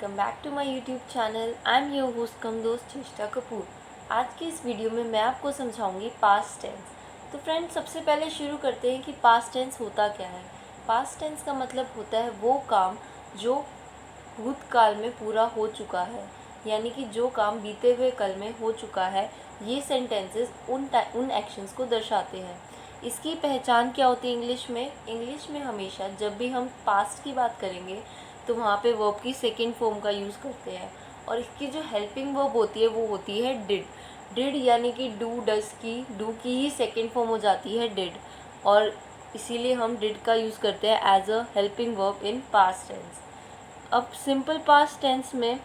Welcome back to my YouTube channel. I am your host cum दोस्त चेष्टा कपूर। आज की इस वीडियो में मैं आपको समझाऊंगी पास्ट टेंस। तो फ्रेंड्स, सबसे पहले शुरू करते हैं कि पास्ट टेंस होता क्या है। पास्ट टेंस का मतलब होता है वो काम जो भूतकाल में पूरा हो चुका है, यानी कि जो काम बीते हुए कल में हो चुका है। ये सेंटेंसेस उन एक्शंस को दर्शाते हैं। इसकी पहचान क्या होती है इंग्लिश में हमेशा जब भी हम पास्ट की बात करेंगे तो वहाँ पे वर्ब की सेकेंड फॉर्म का यूज़ करते हैं, और इसकी जो हेल्पिंग वर्ब होती है वो होती है डिड यानी कि डू की ही सेकेंड फॉर्म हो जाती है डिड, और इसीलिए हम डिड का यूज़ करते हैं as a helping verb in past tense. अब सिंपल पास्ट टेंस में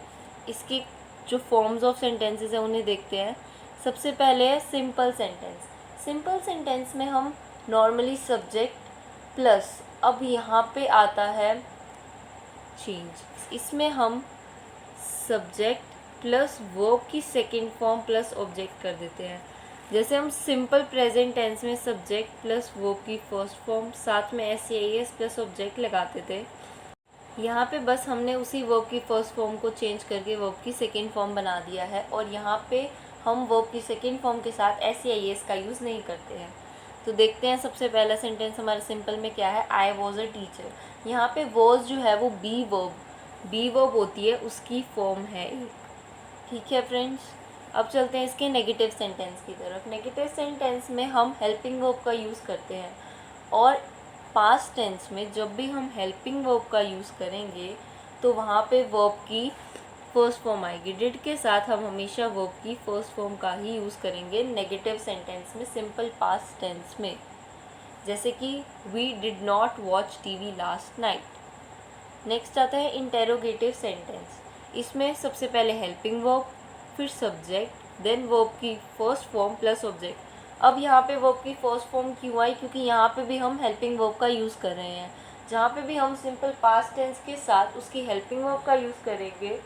इसके जो फॉर्म्स ऑफ सेंटेंसेस हैं उन्हें देखते हैं। सबसे पहले है सिंपल सेंटेंस। सिंपल सेंटेंस में हम नॉर्मली सब्जेक्ट प्लस, अब यहाँ पे आता है चेंज, इसमें हम सब्जेक्ट प्लस वर्ब की सेकेंड फॉर्म प्लस ऑब्जेक्ट कर देते हैं। जैसे हम सिंपल प्रेजेंट टेंस में सब्जेक्ट प्लस वर्ब की फर्स्ट फॉर्म साथ में एस प्लस ऑब्जेक्ट लगाते थे। यहाँ पे बस हमने उसी वर्ब की फर्स्ट फॉर्म को चेंज करके वर्ब की सेकेंड फॉर्म बना दिया है, और यहाँ पे हम वर्ब की सेकेंड फॉर्म के साथ एस का यूज़ नहीं करते हैं। तो देखते हैं सबसे पहला सेंटेंस हमारे सिंपल में क्या है। I was a teacher. यहाँ पे वॉज जो है वो बी वर्ब होती है, उसकी फॉर्म है एक। ठीक है फ्रेंड्स, अब चलते हैं इसके नेगेटिव सेंटेंस की तरफ। नेगेटिव सेंटेंस में हम हेल्पिंग वर्ब का यूज़ करते हैं, और पास्ट टेंस में जब भी हम हेल्पिंग वर्ब का यूज़ करेंगे तो वहाँ पे वर्ब की फर्स्ट फॉर्म आएगी। डिड के साथ हम हमेशा वर्ब की फर्स्ट फॉर्म का ही यूज़ करेंगे नेगेटिव सेंटेंस में, सिंपल पास्ट टेंस में। जैसे कि we did not watch TV last night. Next आता है इंटेरोगेटिव सेंटेंस। इसमें सबसे पहले हेल्पिंग वर्ब, फिर सब्जेक्ट, देन वर्ब की फर्स्ट फॉर्म प्लस ऑब्जेक्ट। अब यहाँ पे वर्ब की फर्स्ट फॉर्म क्यों आई? क्योंकि यहाँ पे भी हम हेल्पिंग वर्ब का यूज़ कर रहे हैं। जहाँ पे भी हम सिंपल पास्ट टेंस के साथ उसकी हेल्पिंग वर्ब का यूज़ करेंगे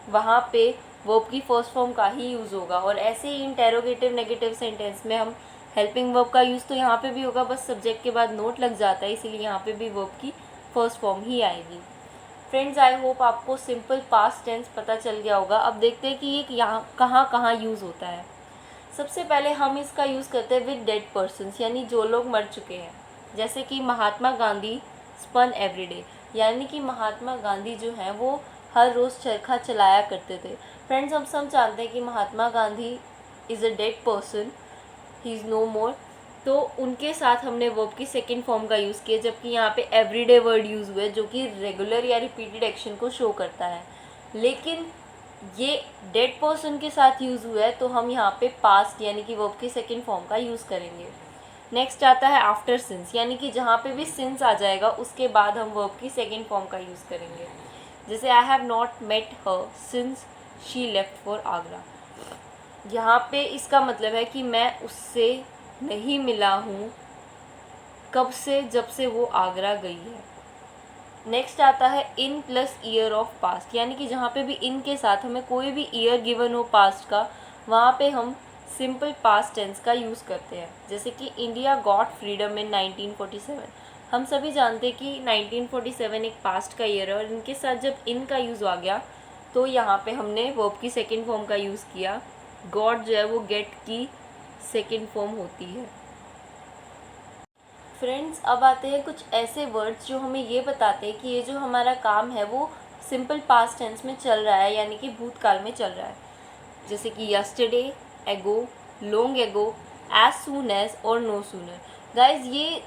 वहाँ पे वर्ब की फर्स्ट फॉर्म का ही यूज़ होगा। और ऐसे ही इंटेरोगेटिव नेगेटिव सेंटेंस में हम हेल्पिंग वर्ब का यूज़ तो यहाँ पे भी होगा, बस सब्जेक्ट के बाद नोट लग जाता है, इसीलिए यहाँ पे भी वर्ब की फर्स्ट फॉर्म ही आएगी। फ्रेंड्स, आई होप आपको सिंपल पास्ट टेंस पता चल गया होगा। अब देखते हैं कि ये यहाँ कहाँ यूज़ होता है। सबसे पहले हम इसका यूज़ करते हैं विद डेड पर्सन्स, यानी जो लोग मर चुके हैं। जैसे कि महात्मा गांधी स्पन एवरीडे, यानी कि महात्मा गांधी जो हैं वो हर रोज़ चरखा चलाया करते थे। फ्रेंड्स, हम सब जानते हैं कि Mahatma Gandhi is a dead person, he is no more. तो उनके साथ हमने वर्ब की सेकेंड फॉर्म का यूज़ किया, जबकि यहाँ पे एवरीडे वर्ड यूज़ हुए जो कि रेगुलर या रिपीटेड एक्शन को शो करता है। लेकिन ये डेड पर्सन के साथ यूज़ हुआ है, तो हम यहाँ पे पास्ट यानी कि वर्ब की सेकेंड फॉर्म का यूज़ करेंगे। नेक्स्ट आता है आफ्टर सिंस, यानी कि जहाँ पे भी सिंस आ जाएगा उसके बाद हम वर्ब की सेकेंड फॉर्म का यूज़ करेंगे। जैसे I have not met her since she left for Agra. यहाँ पे इसका मतलब है कि मैं उससे नहीं मिला हूँ, कब से? जब से वो आगरा गई है। नेक्स्ट आता है in plus year of past, यानी कि जहाँ पे भी इन के साथ हमें कोई भी ईयर गिवन हो पास्ट का, वहाँ पे हम सिंपल पास्ट टेंस का यूज़ करते हैं। जैसे कि इंडिया गॉट फ्रीडम इन 1947। हम सभी जानते हैं कि 1947 एक पास्ट का ईयर है, और इनके साथ जब इन का यूज़ आ गया तो यहाँ पे हमने वर्ब की सेकेंड फॉर्म का यूज़ किया। गॉट जो है वो गेट की सेकेंड फॉर्म होती है। फ्रेंड्स, अब आते हैं कुछ ऐसे वर्ड्स जो हमें ये बताते हैं कि ये जो हमारा काम है वो सिंपल पास्ट टेंस में चल रहा है, यानी कि भूतकाल में चल रहा है। जैसे कि yesterday, ago, long ago, as soon as और नो सूनर। गाइज, ये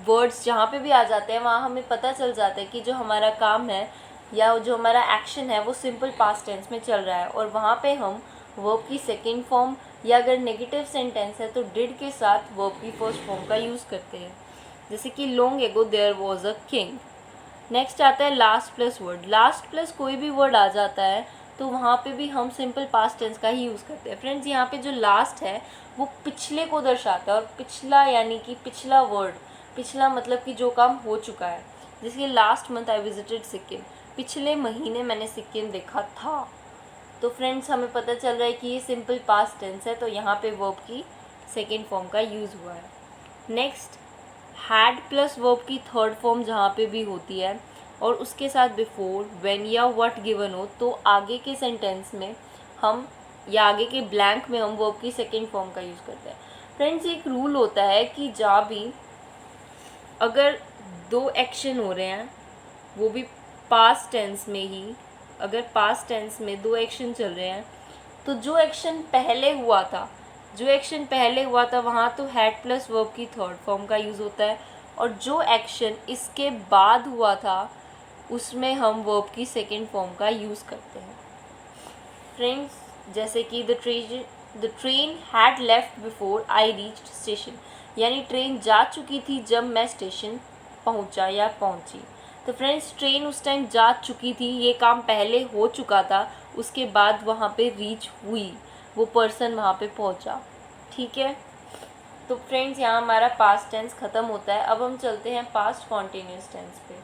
वर्ड्स जहाँ पे भी आ जाते हैं वहाँ हमें पता चल जाता है कि जो हमारा काम है या जो हमारा एक्शन है वो सिंपल पास्ट टेंस में चल रहा है, और वहाँ पे हम वर्ब की सेकेंड फॉर्म या अगर नेगेटिव सेंटेंस है तो डिड के साथ वर्ब की फर्स्ट फॉर्म का यूज़ करते हैं। जैसे कि long ago there was a king. Next आता है last plus word. Last plus कोई भी वर्ड आ जाता है तो वहाँ पे भी हम सिंपल पास्ट टेंस का ही यूज़ करते हैं। फ्रेंड्स, यहाँ पे जो लास्ट है वो पिछले को दर्शाता है, और पिछला यानी कि पिछला वर्ड, पिछला मतलब कि जो काम हो चुका है। जैसे last month I visited Sikkim, पिछले महीने मैंने सिक्किम देखा था। तो फ्रेंड्स, हमें पता चल रहा है कि ये सिंपल पास्ट टेंस है, तो यहाँ पे वर्ब की सेकेंड फॉर्म का यूज़ हुआ है। नेक्स्ट, हैड प्लस वर्ब की थर्ड फॉर्म जहाँ पे भी होती है, और उसके साथ बिफोर, व्हेन या व्हाट गिवन हो, तो आगे के सेंटेंस में हम या आगे के ब्लैंक में हम वर्ब की सेकेंड फॉर्म का यूज़ करते हैं। फ्रेंड्स, एक रूल होता है कि जहाँ भी अगर दो एक्शन हो रहे हैं, वो भी पास्ट टेंस में ही, अगर पास्ट टेंस में दो एक्शन चल रहे हैं, तो जो एक्शन पहले हुआ था वहाँ तो हैड प्लस वर्ब की थर्ड फॉर्म का यूज़ होता है, और जो एक्शन इसके बाद हुआ था उसमें हम वर्ब की सेकेंड फॉर्म का यूज़ करते हैं। फ्रेंड्स, जैसे कि the train had left before I reached station, यानी ट्रेन जा चुकी थी जब मैं स्टेशन पहुंचा या पहुंची। तो फ्रेंड्स, ट्रेन उस टाइम जा चुकी थी, ये काम पहले हो चुका था, उसके बाद वहाँ पे रीच हुई, वो पर्सन वहाँ पे पहुँचा। ठीक है, तो फ्रेंड्स यहाँ हमारा पास्ट टेंस ख़त्म होता है। अब हम चलते हैं पास्ट कॉन्टीन्यूस टेंस पे।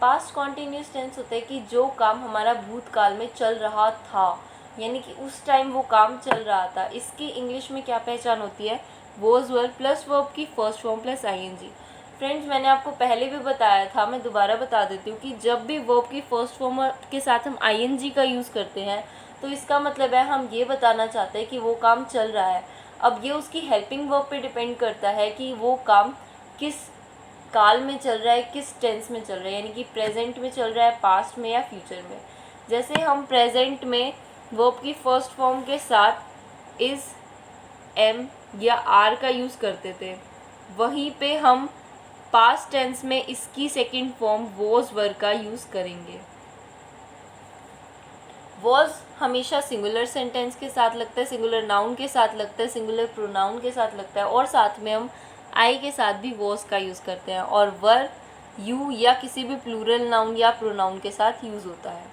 पास्ट कॉन्टीन्यूस टेंस होता है कि जो काम हमारा भूतकाल में चल रहा था, यानी कि उस टाइम वो काम चल रहा था। इसकी इंग्लिश में क्या पहचान होती है? वॉज वर प्लस वर्ब की first form plus ING. Friends, मैंने आपको पहले भी बताया था, मैं दोबारा बता देती हूँ कि जब भी वर्ब की फर्स्ट फॉर्म के साथ हम आईएनजी का यूज़ करते हैं तो इसका मतलब है हम ये बताना चाहते हैं कि वो काम चल रहा है। अब ये उसकी हेल्पिंग वर्ब पे डिपेंड करता है कि वो काम किस काल में चल रहा है, किस टेंस में चल रहा है, यानी कि प्रेजेंट में चल रहा है, पास्ट में या फ्यूचर में। जैसे हम प्रेजेंट में वर्ब की फर्स्ट फॉर्म के साथ इज़, एम या आर का यूज़ करते थे, वहीं पे हम पास्ट टेंस में इसकी सेकंड फॉर्म वॉज वर का यूज़ करेंगे। वॉज हमेशा सिंगुलर सेंटेंस के साथ लगता है, सिंगुलर नाउन के साथ लगता है, सिंगुलर प्रोनाउन के साथ लगता है, और साथ में हम आई के साथ भी वॉज का यूज़ करते हैं। और वर यू या किसी भी प्लूरल नाउन या प्रोनाउन के साथ यूज़ होता है।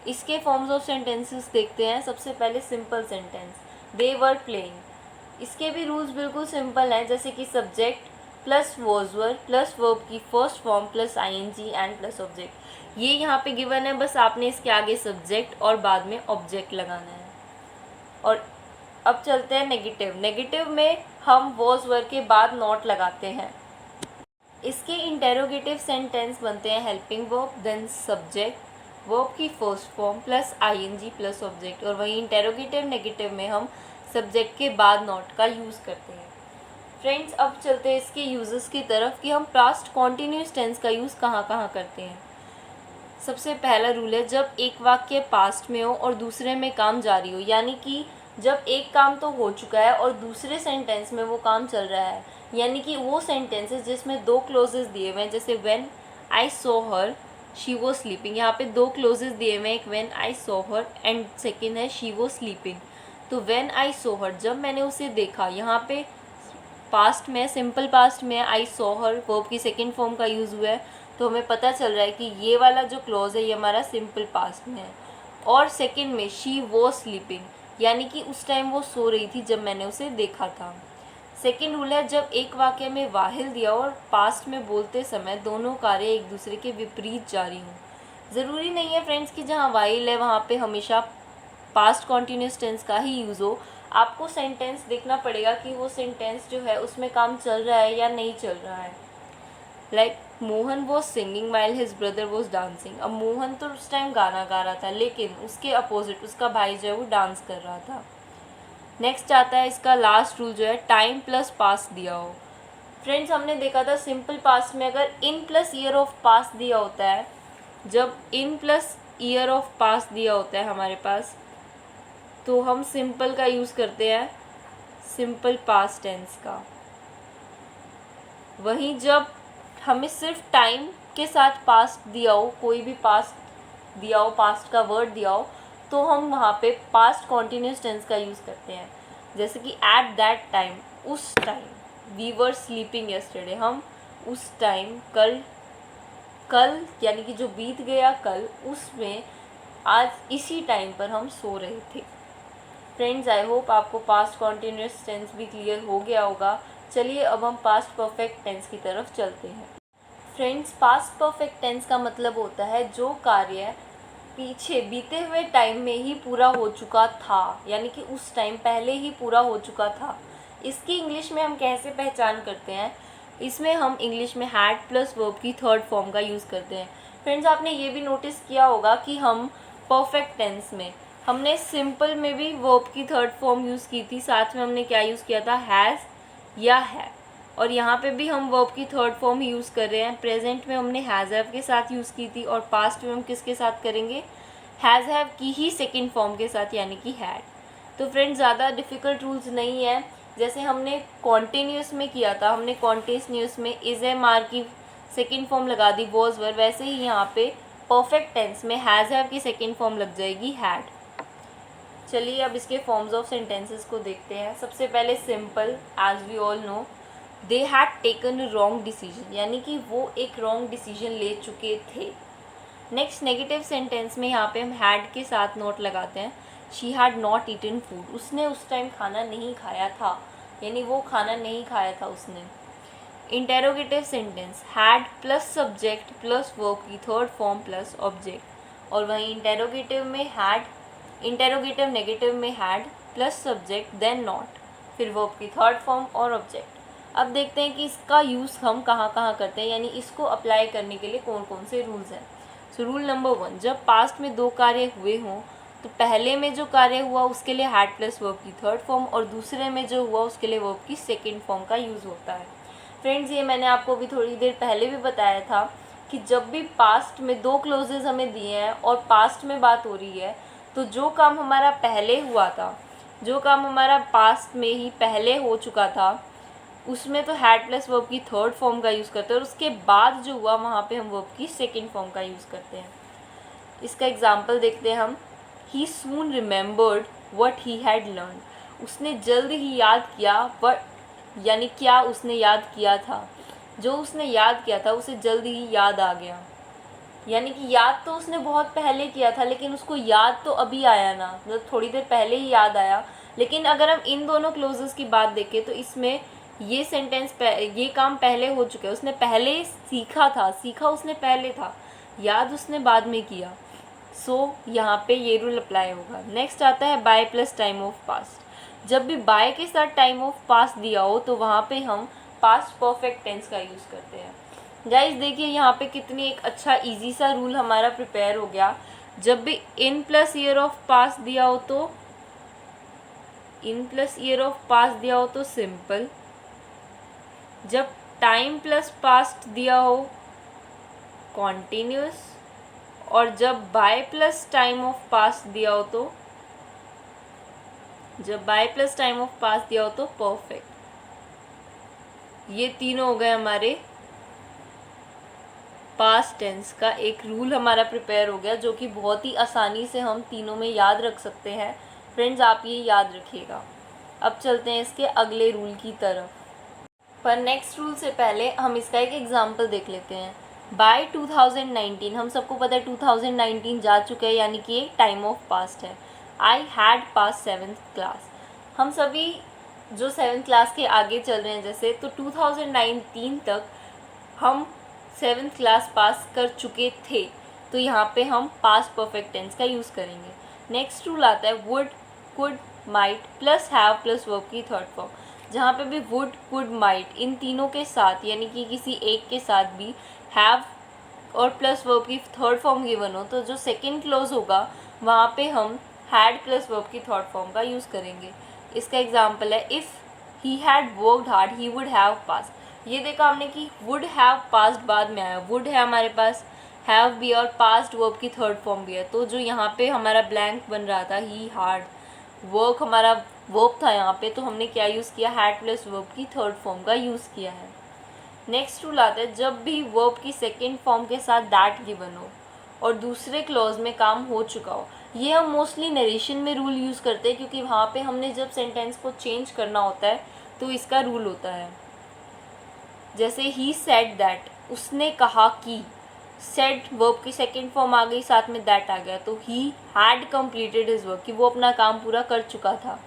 इसके फॉर्म्स ऑफ सेंटेंसेस देखते हैं। सबसे पहले simple sentence, they were playing. इसके भी रूल्स बिल्कुल सिंपल हैं, जैसे कि subject plus was were plus verb की first form plus ING and plus object. ये यहाँ पे गिवन है, बस आपने इसके आगे सब्जेक्ट और बाद में ऑब्जेक्ट लगाना है। और अब चलते हैं नेगेटिव। नेगेटिव में हम वॉज वर के बाद नॉट लगाते हैं। इसके इंटेरोगेटिव सेंटेंस बनते हैं helping verb then subject, verb की first form plus ING plus object. और वहीं इंटेरोगेटिव नेगेटिव में हम सब्जेक्ट के बाद नॉट का यूज़ करते हैं। फ्रेंड्स, अब चलते हैं इसके यूजेस की तरफ कि हम पास्ट कॉन्टीन्यूस टेंस का यूज़ कहाँ कहाँ करते हैं। सबसे पहला रूल है, जब एक वाक्य पास्ट में हो और दूसरे में काम जारी हो, यानी कि जब एक काम तो हो चुका है और दूसरे सेंटेंस में वो काम चल रहा है, यानी कि वो सेंटेंसेस जिसमें दो क्लोजेस दिए हुए हैं, जैसे when I saw her she was sleeping. यहाँ पे दो क्लोजेस दिए हुए हैं, एक when I saw her and second है शी वॉज स्लीपिंग। तो व्हेन आई सॉ हर, जब मैंने उसे देखा, यहाँ पे पास्ट में, सिंपल पास्ट में आई सॉ हर वर्ब की सेकेंड फॉर्म का यूज़ हुआ है, तो हमें पता चल रहा है कि ये वाला जो क्लॉज है ये हमारा सिंपल पास्ट में है। और सेकेंड में शी वॉज स्लीपिंग, यानी कि उस टाइम वो सो रही थी जब मैंने उसे देखा था। सेकेंड रूल है, जब एक वाक्य में वाहिल दिया और पास्ट में बोलते समय दोनों कार्य एक दूसरे के विपरीत जारी हों। ज़रूरी नहीं है फ्रेंड्स कि जहाँ वाहिल है वहाँ पे हमेशा पास्ट कॉन्टीन्यूस टेंस का ही यूज़ हो। आपको सेंटेंस देखना पड़ेगा कि वो सेंटेंस जो है उसमें काम चल रहा है या नहीं चल रहा है। Like Mohan was singing while his brother was dancing. अब मोहन तो उस टाइम गाना गा रहा था, लेकिन उसके अपोजिट उसका भाई जो है वो डांस कर रहा था। नेक्स्ट आता है इसका लास्ट रूल जो है, टाइम प्लस पास्ट दिया हो। फ्रेंड्स, हमने देखा था सिंपल पास्ट में अगर in plus year of past दिया होता है, जब in plus year of past दिया होता है हमारे पास, तो हम सिंपल का यूज़ करते हैं, सिंपल पास्ट टेंस का। वहीं जब हमें सिर्फ टाइम के साथ पास्ट दिया हो, कोई भी पास्ट दिया हो, पास्ट का वर्ड दिया हो, तो हम वहाँ पे पास्ट कॉन्टीन्यूस टेंस का यूज़ करते हैं। जैसे कि एट दैट टाइम, उस time, we were sleeping yesterday, हम उस टाइम, कल यानी कि जो बीत गया कल, उसमें आज इसी टाइम पर हम सो रहे थे। फ्रेंड्स, आई होप आपको पास्ट कॉन्टीन्यूस टेंस भी क्लियर हो गया होगा। चलिए अब हम पास्ट परफेक्ट टेंस की तरफ चलते हैं। फ्रेंड्स, पास्ट परफेक्ट टेंस का मतलब होता है जो कार्य पीछे बीते हुए टाइम में ही पूरा हो चुका था, यानी कि उस टाइम पहले ही पूरा हो चुका था। इसकी इंग्लिश में हम कैसे पहचान करते हैं? इसमें हम इंग्लिश में हैड प्लस वर्ब की थर्ड फॉर्म का यूज़ करते हैं। फ्रेंड्स आपने ये भी नोटिस किया होगा कि हम परफेक्ट टेंस में हमने सिंपल में भी वर्ब की थर्ड फॉर्म यूज़ की थी, साथ में हमने क्या यूज़ किया था, हैज़ या है। और यहाँ पे भी हम वर्ब की थर्ड फॉर्म ही यूज़ कर रहे हैं। प्रेजेंट में हमने हैज़ हैव के साथ यूज़ की थी और पास्ट में हम किसके साथ करेंगे, हैज़ हैव की ही सेकेंड फॉर्म के साथ, यानी कि हैड। तो फ्रेंड्स ज़्यादा डिफ़िकल्ट रूल्स नहीं है। जैसे हमने कॉन्टिन्यूस में किया था, हमने कॉन्टिन्यूस में इज़ एम आर की सेकेंड फॉर्म लगा दी वॉज वर, वैसे ही यहाँ पे परफेक्ट टेंस में हैज़ हैव की सेकेंड फॉर्म लग जाएगी हैड। चलिए अब इसके फॉर्म्स ऑफ सेंटेंसेस को देखते हैं। सबसे पहले simple, as we all know, they had taken wrong decision, यानी कि वो एक रॉन्ग डिसीजन ले चुके थे। नेक्स्ट नेगेटिव सेंटेंस में यहाँ पे हम हैड के साथ नोट लगाते हैं, she had not eaten food, उसने उस टाइम खाना नहीं खाया था, यानी वो खाना नहीं खाया था उसने। Interrogative sentence, had plus subject plus verb की थर्ड फॉर्म प्लस ऑब्जेक्ट, और वहीं इंटेरोगेटिव में हैड, इंटेरोगेटिव नेगेटिव में had plus subject then not, फिर वर्ब की थर्ड फॉर्म और ऑब्जेक्ट। अब देखते हैं कि इसका यूज़ हम कहाँ कहाँ करते हैं, यानी इसको अप्लाई करने के लिए कौन कौन से रूल्स हैं। सो रूल नंबर 1, जब पास्ट में दो कार्य हुए हों तो पहले में जो कार्य हुआ उसके लिए हैड प्लस वर्ब की थर्ड फॉर्म और दूसरे में जो हुआ उसके लिए वर्ब की सेकेंड फॉर्म का यूज़ होता है। फ्रेंड्स ये मैंने आपको भी थोड़ी देर पहले भी बताया था कि जब भी पास्ट में दो क्लोजेज हमें दिए हैं और पास्ट में बात हो रही है, तो जो काम हमारा पहले हुआ था, जो काम हमारा पास्ट में ही पहले हो चुका था, उसमें तो हैड प्लस वर्ब की थर्ड फॉर्म का यूज़ करते हैं और उसके बाद जो हुआ वहाँ पे हम वर्ब की सेकेंड फॉर्म का यूज़ करते हैं। इसका एग्जाम्पल देखते हैं हम। He soon remembered what he had learn, उसने जल्द ही याद किया, वट यानी क्या उसने याद किया था, जो उसने याद किया था उसे जल्द ही याद आ गया, यानी कि याद तो उसने बहुत पहले किया था लेकिन उसको याद तो अभी आया ना, मतलब थोड़ी देर पहले ही याद आया। लेकिन अगर हम इन दोनों क्लोजेस की बात देखें तो इसमें ये सेंटेंस ये काम पहले हो चुका है, उसने पहले सीखा था, सीखा उसने पहले था, याद उसने बाद में किया। सो यहाँ पे ये रूल अप्लाई होगा। नेक्स्ट आता है by plus time of past. जब भी बाय के साथ टाइम ऑफ पास्ट दिया हो तो वहाँ पे हम पास्ट परफेक्ट टेंस का यूज़ करते हैं। गाइस देखिए यहाँ पे कितनी एक अच्छा इजी सा रूल हमारा प्रिपेयर हो गया। जब भी in plus year of past दिया हो तो in plus year of past दिया हो तो सिंपल, जब टाइम प्लस पास्ट दिया हो कॉन्टिन्यूस, और जब by plus time of past दिया हो तो, जब by plus time of past दिया हो तो परफेक्ट। ये तीनों हो गए हमारे पास्ट टेंस का एक रूल हमारा प्रिपेयर हो गया, जो कि बहुत ही आसानी से हम तीनों में याद रख सकते हैं। फ्रेंड्स आप ये याद रखिएगा। अब चलते हैं इसके अगले रूल की तरफ, पर नेक्स्ट रूल से पहले हम इसका एक एग्जांपल देख लेते हैं। बाय 2019, हम सबको पता है 2019 जा चुका है, यानी कि एक टाइम ऑफ पास्ट है। I had pass 7th class, हम सभी जो 7th क्लास के आगे चल रहे हैं जैसे, तो 2019 तक हम 7th क्लास पास कर चुके थे, तो यहाँ पे हम पास्ट परफेक्ट टेंस का यूज़ करेंगे। नेक्स्ट रूल आता है would, could, might plus have plus verb की थर्ड फॉर्म। जहाँ पे भी वुड, कुड, माइट इन तीनों के साथ, यानी कि किसी एक के साथ भी हैव और प्लस वर्ब की थर्ड फॉर्म गिवन हो, तो जो सेकेंड क्लोज होगा वहाँ पे हम हैड प्लस वर्ब की थर्ड फॉर्म का यूज़ करेंगे। इसका एग्जाम्पल है if he had worked hard he would have pass. ये देखा हमने कि वुड हैव पास्ट बाद में आया, वुड है हमारे पास, हैव भी और पास्ट वर्ब की थर्ड फॉर्म भी है, तो जो यहाँ पे हमारा ब्लैंक बन रहा था ही हार्ड, वर्क हमारा वर्ब था यहाँ पे, तो हमने क्या यूज़ किया, हैड प्लस वर्ब की थर्ड फॉर्म का यूज़ किया है। नेक्स्ट रूल आता है जब भी वर्ब की सेकेंड फॉर्म के साथ दैट गिवन हो और दूसरे क्लॉज में काम हो चुका हो। ये हम मोस्टली नरेशन में रूल यूज़ करते हैं, क्योंकि वहाँ पे हमने जब सेंटेंस को चेंज करना होता है तो इसका रूल होता है। जैसे ही सेड दैट, उसने कहा कि, सेड वर्ब की सेकेंड फॉर्म आ गई, साथ में दैट आ गया, तो he had completed his work, कि वो अपना काम पूरा कर चुका था।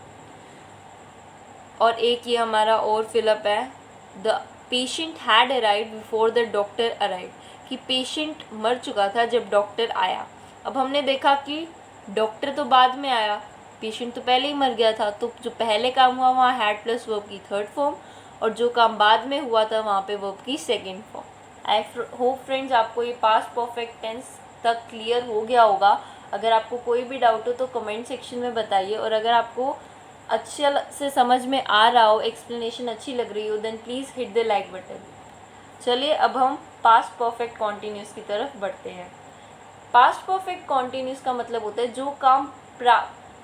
और एक ये हमारा और फिलअप है, the patient had arrived before the doctor arrived, कि पेशेंट मर चुका था जब डॉक्टर आया। अब हमने देखा कि डॉक्टर तो बाद में आया, पेशेंट तो पहले ही मर गया था, तो जो पहले काम हुआ वहाँ हैड प्लस वर्ब की थर्ड फॉर्म, और जो काम बाद में हुआ था वहाँ पे वर्ब की second form. I hope friends आपको ये पास्ट परफेक्ट टेंस तक क्लियर हो गया होगा। अगर आपको कोई भी डाउट हो तो कमेंट सेक्शन में बताइए, और अगर आपको अच्छे से समझ में आ रहा हो, एक्सप्लेनेशन अच्छी लग रही हो, then please hit the like button. चलिए अब हम पास्ट परफेक्ट कॉन्टिन्यूस की तरफ बढ़ते हैं। पास्ट परफेक्ट कॉन्टिन्यूस का मतलब होता है जो काम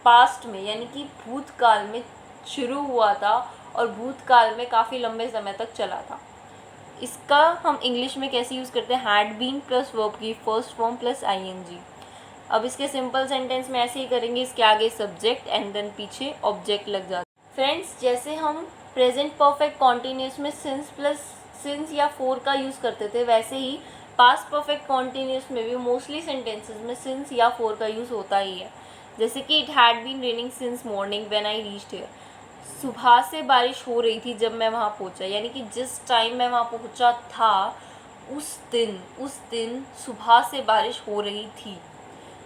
पास्ट में यानी कि भूतकाल में शुरू हुआ था और भूतकाल में काफ़ी लंबे समय तक चला था। इसका हम इंग्लिश में कैसे यूज़ करते हैं, हैड बीन प्लस वर्ब की फर्स्ट फॉर्म प्लस आईएनजी। अब इसके सिंपल सेंटेंस में ऐसे ही करेंगे, इसके आगे सब्जेक्ट एंड देन पीछे ऑब्जेक्ट लग जाता है। फ्रेंड्स, जैसे हम प्रेजेंट परफेक्ट कॉन्टिन्यूस में सिंस या फोर का यूज़ करते थे, वैसे ही पास्ट परफेक्ट कॉन्टिन्यूस में भी मोस्टली सेंटेंसेस में सिंस या फोर का यूज़ होता ही है। जैसे कि it had been raining since morning when I reached here. सुबह से बारिश हो रही थी जब मैं वहाँ पहुँचा, यानी कि जिस टाइम मैं वहाँ पहुँचा था उस दिन सुबह से बारिश हो रही थी।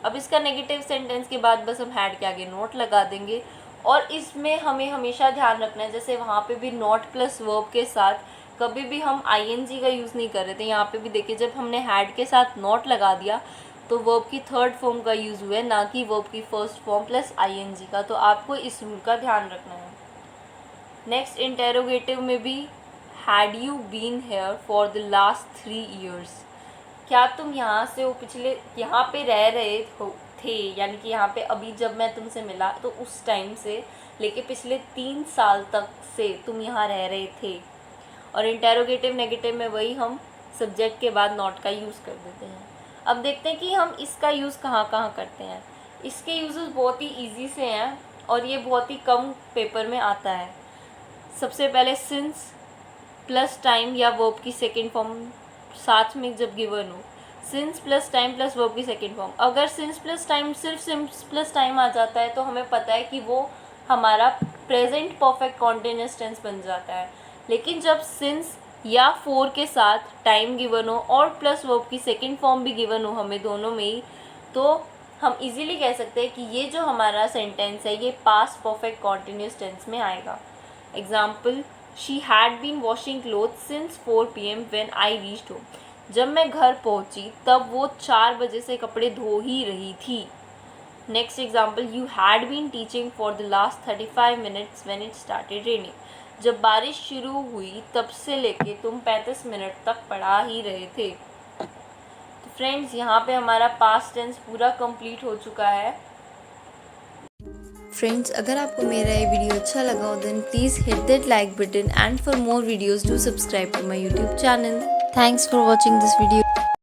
अब इसका नेगेटिव सेंटेंस के बाद बस हम हैड के आगे नॉट लगा देंगे, और इसमें हमें हमेशा ध्यान रखना है, जैसे वहाँ पे भी नॉट प्लस वर्ब के साथ कभी भी हम आईएनजी का यूज़ नहीं कर रहे थे। यहाँ पे भी देखिए, जब हमने हैड के साथ नॉट लगा दिया तो वर्ब की थर्ड फॉर्म का यूज़ हुआ है, ना कि वर्ब की फर्स्ट फॉर्म प्लस आईएनजी का। तो आपको इस रूल का ध्यान रखना है। नेक्स्ट इंटेरोगेटिव में भी had you been here for the last 3 years, क्या तुम यहाँ से वो पिछले यहाँ पे रह रहे थे, यानी कि यहाँ पे अभी जब मैं तुमसे मिला तो उस टाइम से लेके पिछले 3 साल तक से तुम यहाँ रह रहे थे। और इंटेरोगेटिव नेगेटिव में वही हम सब्जेक्ट के बाद नॉट का यूज़ कर देते हैं। अब देखते हैं कि हम इसका यूज़ कहाँ कहाँ करते हैं। इसके यूजेस बहुत ही ईजी से हैं और ये बहुत ही कम पेपर में आता है। सबसे पहले सिंस प्लस टाइम या वर्ब की सेकेंड फॉर्म साथ में जब गिवन हो, since plus time plus verb की सेकेंड फॉर्म। अगर सिंस प्लस टाइम सिर्फ सिंस प्लस टाइम आ जाता है तो हमें पता है कि वो हमारा प्रेजेंट परफेक्ट कॉन्टिन्यूअस टेंस बन जाता है। लेकिन जब सिंस या फोर के साथ टाइम गिवन हो और प्लस वर्ब की सेकेंड फॉर्म भी गिवन हो हमें दोनों में ही, तो हम इजीली कह सकते हैं कि ये जो हमारा सेंटेंस है ये पास्ट परफेक्ट कॉन्टिन्यूअस टेंस में आएगा। Example, she had been washing cloth since 4 PM when I reached home. जब मैं घर पहुंची तब वो 4 बजे से कपड़े धो ही रही थी। Next example, you had been teaching for the last 35 minutes when it started raining. जब बारिश शुरू हुई तब से लेके तुम 35 मिनट तक पढ़ा ही रहे थे। तो फ्रेंड्स, यहाँ पे हमारा पास्ट टेंस पूरा कंप्लीट हो चुका है। फ्रेंड्स, अगर आपको मेरा ये वीडियो अच्छा लगा हो then please hit that like button, and for more videos do subscribe to my YouTube channel. Thanks for watching this video.